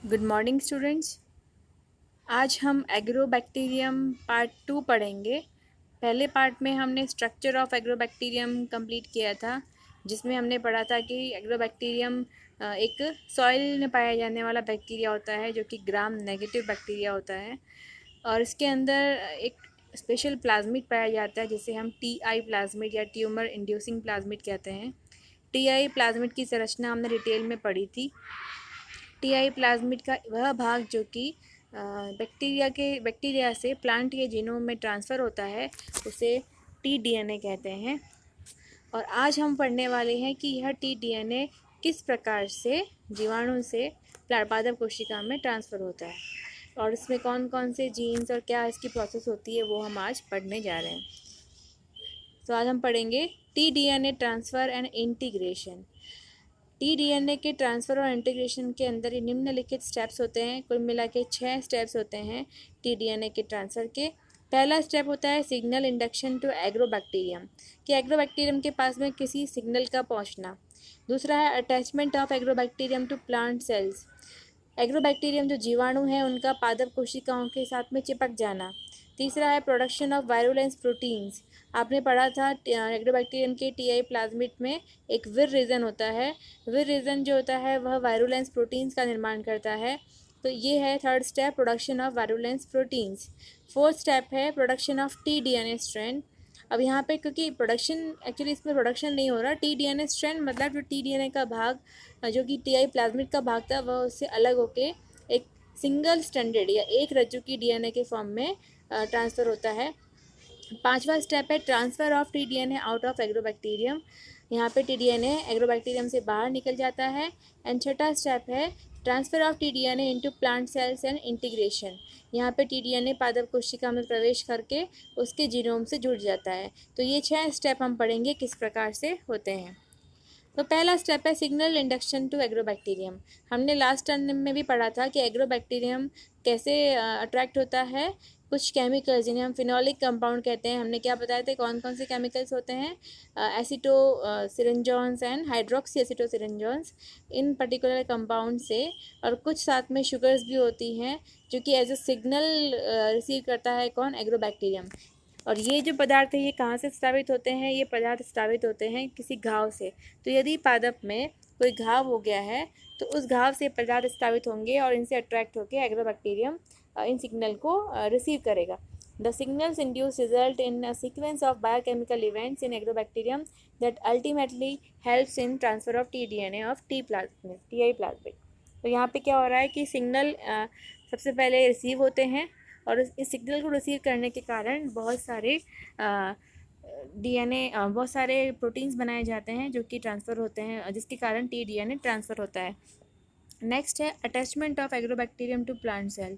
Good morning students. आज हम agrobacterium part 2 पढ़ेंगे। पहले पार्ट में हमने स्ट्रक्चर ऑफ एग्रोबैक्टीरियम कंप्लीट किया था, जिसमें हमने पढ़ा था कि एग्रोबैक्टीरियम एक सॉइल में पाया जाने वाला बैक्टीरिया होता है, जो कि ग्राम नेगेटिव बैक्टीरिया होता है। और इसके अंदर एक स्पेशल प्लाज्मिड पाया जाता है, जिसे हम टीआई प्लाज्मिड या ट्यूमर इंड्यूसिंग प्लाज्मिड कहते हैं। टीआई प्लाज्मिड की संरचना हमने डिटेल में पढ़ी थी। टीआई प्लाज्मिड का वह भाग जो कि बैक्टीरिया से प्लांट के जीनोम में ट्रांसफ़र होता है, उसे टीडीएनए कहते हैं। और आज हम पढ़ने वाले हैं कि यह टीडीएनए किस प्रकार से जीवाणु से पादप कोशिका में ट्रांसफ़र होता है, और इसमें कौन कौन से जीन्स और क्या इसकी प्रोसेस होती है, वो हम आज पढ़ने जा रहे हैं। तो आज हम पढ़ेंगे T-DNA transfer and integration. T-DNA के ट्रांसफ़र और इंटीग्रेशन के अंदर ये निम्नलिखित स्टेप्स होते हैं। कुल मिला के 6 स्टेप्स होते हैं टीडीएनए के ट्रांसफ़र के। पहला स्टेप होता है सिग्नल इंडक्शन टू एग्रोबैक्टीरियम, कि एग्रोबैक्टीरियम के पास में किसी सिग्नल का पहुंचना। दूसरा है attachment of agrobacterium to plant cells, agrobacterium जो जीवाणु हैं उनका पादप कोशिकाओं के साथ में चिपक जाना। तीसरा है प्रोडक्शन ऑफ वायरुलेंस प्रोटीन्स। आपने पढ़ा था एग्रोबैक्टीरियम के टीआई प्लाज्मिड में एक विर रीजन होता है। विर रीजन जो होता है वह वायरुलेंस प्रोटीन्स का निर्माण करता है। तो ये है third step, production of virulence proteins. Fourth step है प्रोडक्शन ऑफ टीडीएनए स्ट्रैंड। अब यहाँ पे क्योंकि प्रोडक्शन एक्चुअली इसमें प्रोडक्शन नहीं हो रहा, टीडीएनए स्ट्रैंड मतलब जो टीडीएनए का भाग जो कि टीआई प्लाज्मिड का भाग था, वह उससे अलग होके एक सिंगल स्टैंडर्ड या एक रज्जु की डीएनए के फॉर्म में ट्रांसफ़र होता है। पांचवा स्टेप है transfer of T-DNA out of agrobacterium. यहाँ पे टीडीएनए एग्रोबैक्टीरियम से बाहर निकल जाता है। एंड छठा स्टेप है transfer of T-DNA into plant cells and integration. यहाँ पे टीडीएनए पादप कोशिका में प्रवेश करके उसके जीनोम से जुड़ जाता है। तो ये 6 स्टेप हम पढ़ेंगे किस प्रकार से होते हैं। तो पहला स्टेप है सिग्नल इंडक्शन टू एग्रोबैक्टीरियम। हमने लास्ट टर्म में भी पढ़ा था कि एग्रोबैक्टीरियम कैसे अट्रैक्ट होता है। कुछ केमिकल्स जिन्हें हम फिनोलिक कंपाउंड कहते हैं, हमने क्या बताया था कौन कौन से केमिकल्स होते हैं, acetosyringones and hydroxy acetosyringones, इन पर्टिकुलर कंपाउंड से। और कुछ साथ में शुगर्स भी होती हैं, जो कि एज अ सिग्नल रिसीव करता है कौन, एग्रोबैक्टीरियम। और ये जो पदार्थ है ये कहाँ से स्रावित होते हैं, ये पदार्थ स्रावित होते हैं किसी घाव से। तो यदि पादप में कोई घाव हो गया है तो उस घाव से पदार्थ स्रावित होंगे और इनसे अट्रैक्ट होकर एग्रोबैक्टीरियम इन सिग्नल को रिसीव करेगा। The signals induce result in a sequence of biochemical events in agrobacterium that ultimately helps in transfer of T-DNA of TI plasmid. तो यहाँ पे क्या हो रहा है कि सिग्नल सबसे पहले रिसीव होते हैं, और इस सिग्नल को रिसीव करने के कारण बहुत सारे डीएनए बहुत सारे प्रोटीन्स बनाए जाते हैं जो कि ट्रांसफ़र होते हैं, जिसके कारण टीडीएनए ट्रांसफ़र होता है। नेक्स्ट है attachment of agrobacterium to plant cell.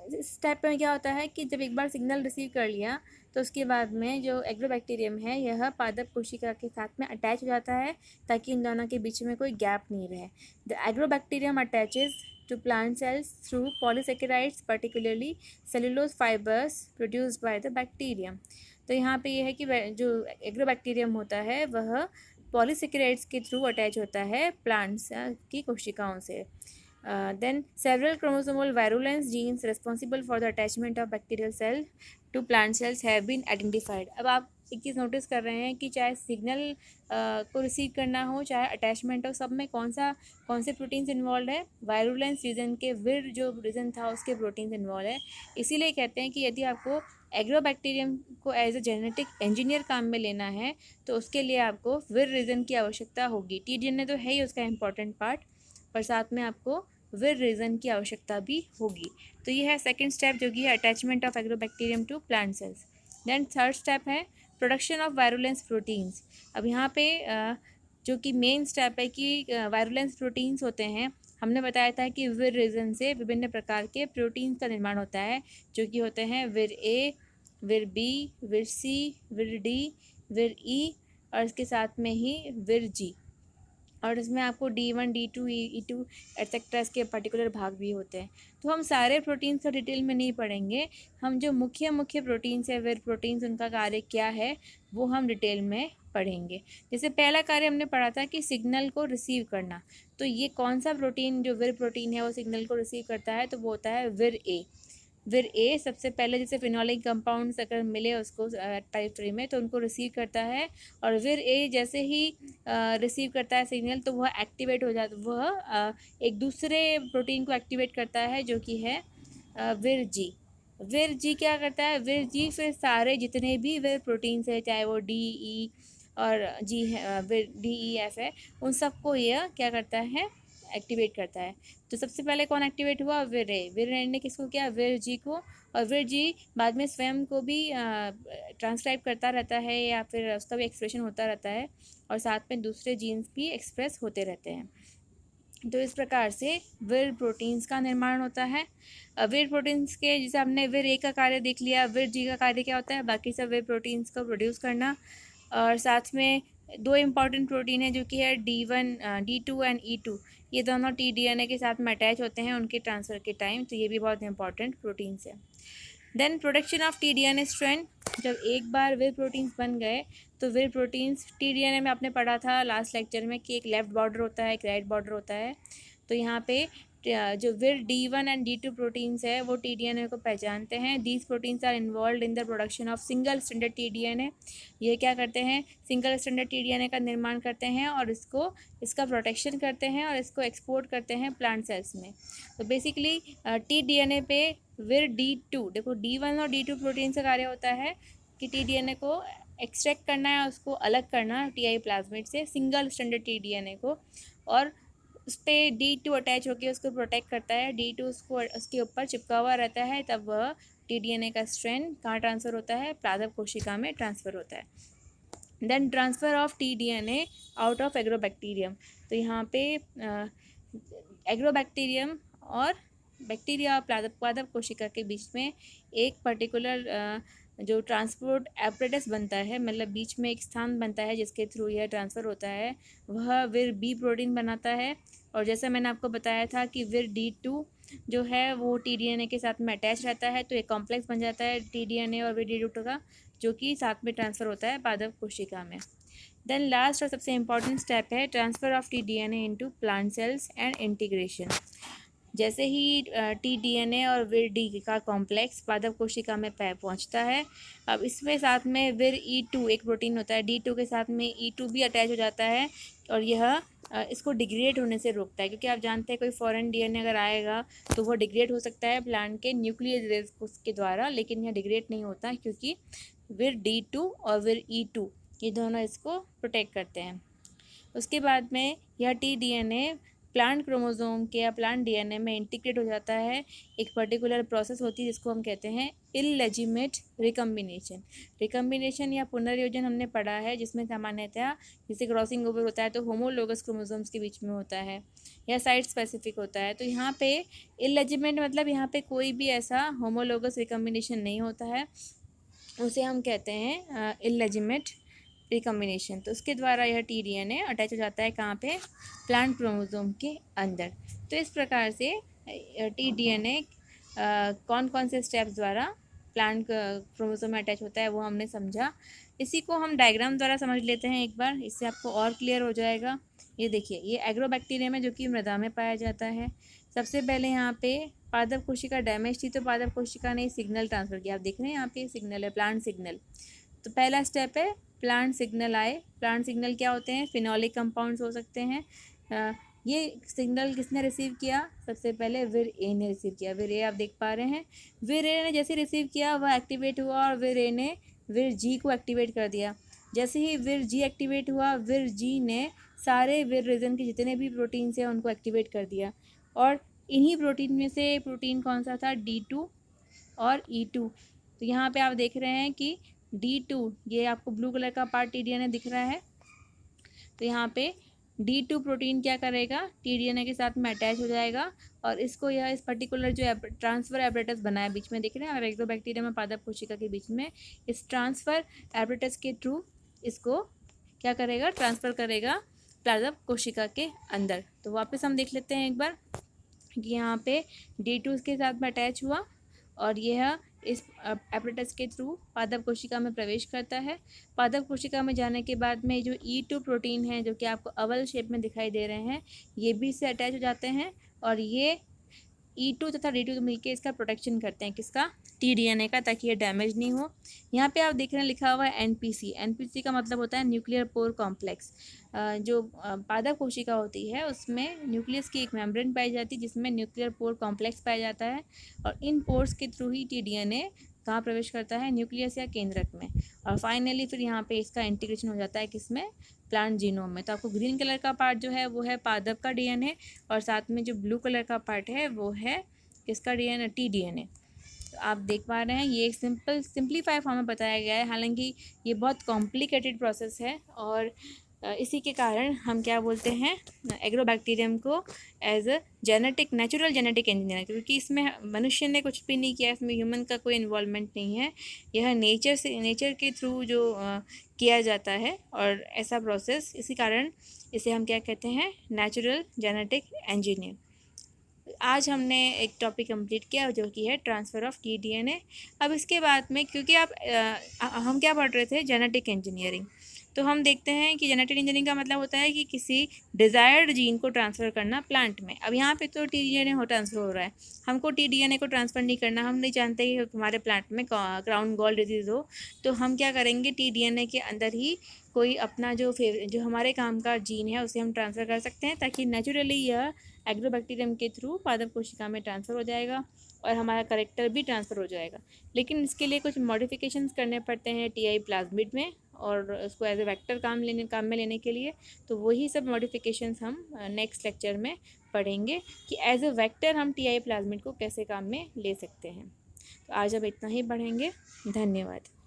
इस स्टेप में क्या होता है कि जब एक बार सिग्नल रिसीव कर लिया तो उसके बाद में जो एग्रोबैक्टीरियम है यह पादप कोशिका के साथ में अटैच हो जाता है, ताकि इन दोनों के बीच में कोई गैप नहीं रहे। The agrobacterium attaches to plant cells through polysaccharides, particularly cellulose fibers produced by the bacterium। तो यहाँ पे ये है कि जो एग्रोबैक्टीरियम होता है वह पॉलीसेकेराइड्स के थ्रू अटैच होता है प्लांट्स की कोशिकाओं से। Then several chromosomal virulence genes responsible for the attachment of bacterial cell to plant cells have been identified। अब आप एक चीज़ नोटिस कर रहे हैं कि चाहे सिग्नल को रिसीव करना हो, चाहे अटैचमेंट हो, सब में कौन से प्रोटीन्स इन्वॉल्व है, वायरुलेंस रीजन के विर जो रीजन था उसके प्रोटीन्स इन्वॉल्व है। इसीलिए कहते हैं कि यदि आपको एग्रोबैक्टीरियम को एज ए जेनेटिक इंजीनियर काम में लेना है तो उसके लिए आपको विर रीजन की आवश्यकता होगी। टीडीएनए तो है ही उसका इम्पॉर्टेंट पार्ट, पर साथ में आपको विर रीजन की आवश्यकता भी होगी। तो ये है सेकंड स्टेप जो कि है attachment of agrobacterium to plant cells. Then third step है प्रोडक्शन ऑफ वायरुलेंस प्रोटीन्स। अब यहाँ पे जो कि मेन स्टेप है कि वायरुलेंस प्रोटीन्स होते हैं। हमने बताया था कि विर रीजन से विभिन्न प्रकार के प्रोटीन्स का निर्माण होता है, जो कि होते हैं विर ए, विर बी, विर सी, विर डी, विर ई, और इसके साथ में ही विर जी। और इसमें आपको D1, D2, E2 एट्सेट्रा इसके पर्टिकुलर भाग भी होते हैं। तो हम सारे प्रोटीन्स का डिटेल में नहीं पढ़ेंगे, हम जो मुख्य प्रोटीन्स है, विर प्रोटीन्स, उनका कार्य क्या है वो हम डिटेल में पढ़ेंगे। जैसे पहला कार्य हमने पढ़ा था कि सिग्नल को रिसीव करना, तो ये कौन सा प्रोटीन जो विर प्रोटीन है वो सिग्नल को रिसीव करता है, तो वो होता है विर ए। विर ए सबसे पहले जैसे फिनोलिक कंपाउंड्स अगर मिले उसको टाइप 3 में तो उनको रिसीव करता है, और विर ए जैसे ही रिसीव करता है सिग्नल तो वह एक्टिवेट हो जाता, वह एक दूसरे प्रोटीन को एक्टिवेट करता है जो कि है विर जी। विर जी क्या करता है, विर जी फिर सारे जितने भी विर प्रोटीन्स है, चाहे वो डी ई और जी है, विर डी ई एफ है, उन सबको यह क्या करता है, एक्टिवेट करता है। तो सबसे पहले कौन एक्टिवेट हुआ, विर ए। विर ए ने किसको किया, विर जी को, और विर जी बाद में स्वयं को भी ट्रांसक्राइब करता रहता है या फिर उसका भी एक्सप्रेशन होता रहता है, और साथ में दूसरे जीन्स भी एक्सप्रेस होते रहते हैं। तो इस प्रकार से विर प्रोटीन्स का निर्माण होता है। विर प्रोटीन्स के जैसे हमने विर ए का कार्य देख लिया, विर जी का कार्य क्या होता है, बाकी सब विर प्रोटीन्स को प्रोड्यूस करना, और साथ में दो इम्पॉर्टेंट प्रोटीन है जो कि है D1 D2 एंड E2, ये दोनों tDNA के साथ में अटैच होते हैं उनके ट्रांसफ़र के टाइम, तो ये भी बहुत इंपॉर्टेंट प्रोटीन्स है। Then production of tDNA strand, जब एक बार विर प्रोटीन्स बन गए तो विर प्रोटीन्स tDNA में आपने पढ़ा था लास्ट लेक्चर में कि एक लेफ़्ट बॉर्डर होता है, एक राइट बॉर्डर होता है। तो यहाँ पे जो विर D1 एंड D2 प्रोटीन्स है वो tDNA को पहचानते हैं। These proteins are involved in the production of single standard tDNA। ये क्या करते हैं, सिंगल स्टैंडर्ड tDNA का निर्माण करते हैं और इसका प्रोटेक्शन करते हैं और इसको एक्सपोर्ट करते हैं प्लांट सेल्स में। तो बेसिकली tDNA पे विर D2, देखो D1 और D2 प्रोटीन का कार्य होता है कि tDNA को एक्सट्रैक्ट करना है, उसको अलग करना TI प्लाज्मिड से सिंगल स्टैंडर्ड tDNA को, और उस पर D2 अटैच होकर उसको प्रोटेक्ट करता है। D2 उसको उसके ऊपर चिपका हुआ रहता है, तब वह tDNA का स्ट्रैंड कहाँ ट्रांसफ़र होता है, पादप कोशिका में ट्रांसफ़र होता है। Then transfer of tDNA out of agrobacterium, तो यहाँ पे एग्रोबैक्टीरियम और बैक्टीरिया और पादप कोशिका के बीच में एक पर्टिकुलर जो ट्रांसपोर्ट एपरेटस बनता है, मतलब बीच में एक स्थान बनता है जिसके थ्रू यह ट्रांसफ़र होता है, वह विर बी प्रोटीन बनाता है। और जैसा मैंने आपको बताया था कि विर D2 जो है वो tDNA के साथ में अटैच रहता है, तो एक कॉम्प्लेक्स बन जाता है tDNA और विर D2 का, जो कि साथ में ट्रांसफ़र होता है पादप कोशिका में। देन लास्ट और सबसे इम्पॉर्टेंट स्टेप है transfer of tDNA into plant cells and integration. जैसे ही tDNA और विर डी का कॉम्प्लेक्स पादप कोशिका में पहुंचता है, अब इसमें साथ में विर E2 एक प्रोटीन होता है, D2 के साथ में E2 भी अटैच हो जाता है, और यह इसको डिग्रेड होने से रोकता है, क्योंकि आप जानते हैं कोई फॉरेन DNA अगर आएगा तो वो डिग्रेड हो सकता है प्लांट के न्यूक्लियस के द्वारा, लेकिन यह डिग्रेड नहीं होता क्योंकि विर D2 और विर E2 ये दोनों इसको प्रोटेक्ट करते हैं। उसके बाद में यह tDNA प्लांट क्रोमोसोम के या प्लांट DNA में इंटीग्रेट हो जाता है। एक पर्टिकुलर प्रोसेस होती है जिसको हम कहते हैं इललेजिमेट रिकम्बिनेशन। रिकम्बिनेशन या पुनर्योजन हमने पढ़ा है, जिसमें सामान्यतः जैसे क्रॉसिंग ओवर होता है तो होमोलोगस क्रोमोसोम्स के बीच में होता है या साइट स्पेसिफिक होता है। तो यहाँ पे इललेजिमेट मतलब यहाँ पे कोई भी ऐसा होमोलोगस रिकम्बिनेशन नहीं होता है, उसे हम कहते हैं इललेजिमेट रिकम्बिनेशन। तो उसके द्वारा यह tDNA अटैच हो जाता है कहाँ पे, प्लांट क्रोमोसोम के अंदर। तो इस प्रकार से tDNA कौन कौन से स्टेप्स द्वारा प्लांट क्रोमोसोम में अटैच होता है वो हमने समझा। इसी को हम डायग्राम द्वारा समझ लेते हैं एक बार, इससे आपको और क्लियर हो जाएगा। ये देखिए, ये एग्रोबैक्टीरियम है जो कि मृदा में पाया जाता है। सबसे पहले यहाँ पे पादप कोशिका डैमेज थी तो पादप कोशिका ने सिग्नल ट्रांसफ़र किया। आप देख रहे हैं यहाँ पे सिग्नल है, प्लांट सिग्नल। तो पहला स्टेप है प्लांट सिग्नल आए। प्लांट सिग्नल क्या होते हैं, फिनोलिक कंपाउंड्स हो सकते हैं। ये सिग्नल किसने रिसीव किया, सबसे पहले विर ए ने रिसीव किया। विर ए आप देख पा रहे हैं, विर ए ने जैसे रिसीव किया वह एक्टिवेट हुआ और विर ए ने विर जी को एक्टिवेट कर दिया। जैसे ही विर जी एक्टिवेट हुआ, विर जी ने सारे विर रीजन के जितने भी प्रोटीन्स हैं उनको एक्टिवेट कर दिया। और इन्हीं प्रोटीन में से प्रोटीन कौन सा था, D2 और E2। तो यहाँ पे आप देख रहे हैं कि D2, ये आपको ब्लू कलर का पार्ट tDNA दिख रहा है। तो यहाँ पे D2 प्रोटीन क्या करेगा, tDNA के साथ में अटैच हो जाएगा और इसको यह इस पर्टिकुलर जो ट्रांसफ़र एपरेटस बना है बीच में, देख रहे हैं एग्रोबैक्टीरियम और पादप कोशिका के बीच में, इस ट्रांसफ़र एपरेटस के थ्रू इसको क्या करेगा, ट्रांसफ़र करेगा पादप कोशिका के अंदर। तो वापस हम देख लेते हैं एक बार कि यहाँ पे D2 के साथ में अटैच हुआ और यह इस एपरेटस के थ्रू पादप कोशिका में प्रवेश करता है। पादप कोशिका में जाने के बाद में जो E2 प्रोटीन है, जो कि आपको अवल शेप में दिखाई दे रहे हैं, ये भी इससे अटैच हो जाते हैं और ये E2 तथा D2 मिलकर इसका प्रोटेक्शन करते हैं, किसका, tDNA का, ताकि ये डैमेज नहीं हो। यहाँ पे आप देख रहे हैं लिखा हुआ है NPC। NPC का मतलब होता है न्यूक्लियर पोर कॉम्प्लेक्स। जो पादप कोशिका होती है उसमें न्यूक्लियस की एक मेम्ब्रेन पाई जाती है जिसमें न्यूक्लियर पोर कॉम्प्लेक्स पाया जाता है, और इन पोर्स के थ्रू ही tDNA कहाँ प्रवेश करता है, न्यूक्लियस या केंद्रक में, और फाइनली फिर यहाँ पे इसका इंटीग्रेशन हो जाता है किसमें, प्लांट जीनोम में। तो आपको ग्रीन कलर का पार्ट जो है वो है पादप का DNA, और साथ में जो ब्लू कलर का पार्ट है वो है किसका DNA, tDNA। तो आप देख पा रहे हैं ये एक सिंप्लीफाई फॉर्म में बताया गया है, हालांकि ये बहुत कॉम्प्लिकेटेड प्रोसेस है, और इसी के कारण हम क्या बोलते हैं एग्रोबैक्टीरियम को as a natural genetic engineer, क्योंकि इसमें मनुष्य ने कुछ भी नहीं किया, इसमें ह्यूमन का कोई इन्वॉल्वमेंट नहीं है, यह नेचर के थ्रू जो किया जाता है, और ऐसा प्रोसेस, इसी कारण इसे हम क्या कहते हैं, नेचुरल जेनेटिक इंजीनियर। आज हमने एक टॉपिक कंप्लीट किया जो कि है ट्रांसफ़र ऑफ tDNA। अब इसके बाद में, क्योंकि हम क्या पढ़ रहे थे, जेनेटिक इंजीनियरिंग, तो हम देखते हैं कि जेनेटिक इंजीनियरिंग का मतलब होता है कि किसी डिज़ायर्ड जीन को ट्रांसफ़र करना प्लांट में। अब यहाँ पे तो tDNA हो ट्रांसफ़र हो रहा है, हमको tDNA को ट्रांसफ़र नहीं करना, हम नहीं जानते कि हमारे प्लांट में क्राउन गॉल डिजीज़ हो, तो हम क्या करेंगे, tDNA के अंदर ही कोई अपना जो हमारे काम का जीन है उसे हम ट्रांसफ़र कर सकते हैं, ताकि नेचुरली यह एग्रोबैक्टीरियम के थ्रू पादप कोशिका में ट्रांसफ़र हो जाएगा और हमारा करेक्टर भी ट्रांसफ़र हो जाएगा। लेकिन इसके लिए कुछ मॉडिफिकेशंस करने पड़ते हैं TI प्लाज्मिड में, और उसको एज ए वेक्टर काम में लेने के लिए, तो वही सब मॉडिफिकेशंस हम नेक्स्ट लेक्चर में पढ़ेंगे कि एज ए वेक्टर हम TI प्लाज्मिड को कैसे काम में ले सकते हैं। तो आज अब इतना ही पढ़ेंगे। धन्यवाद।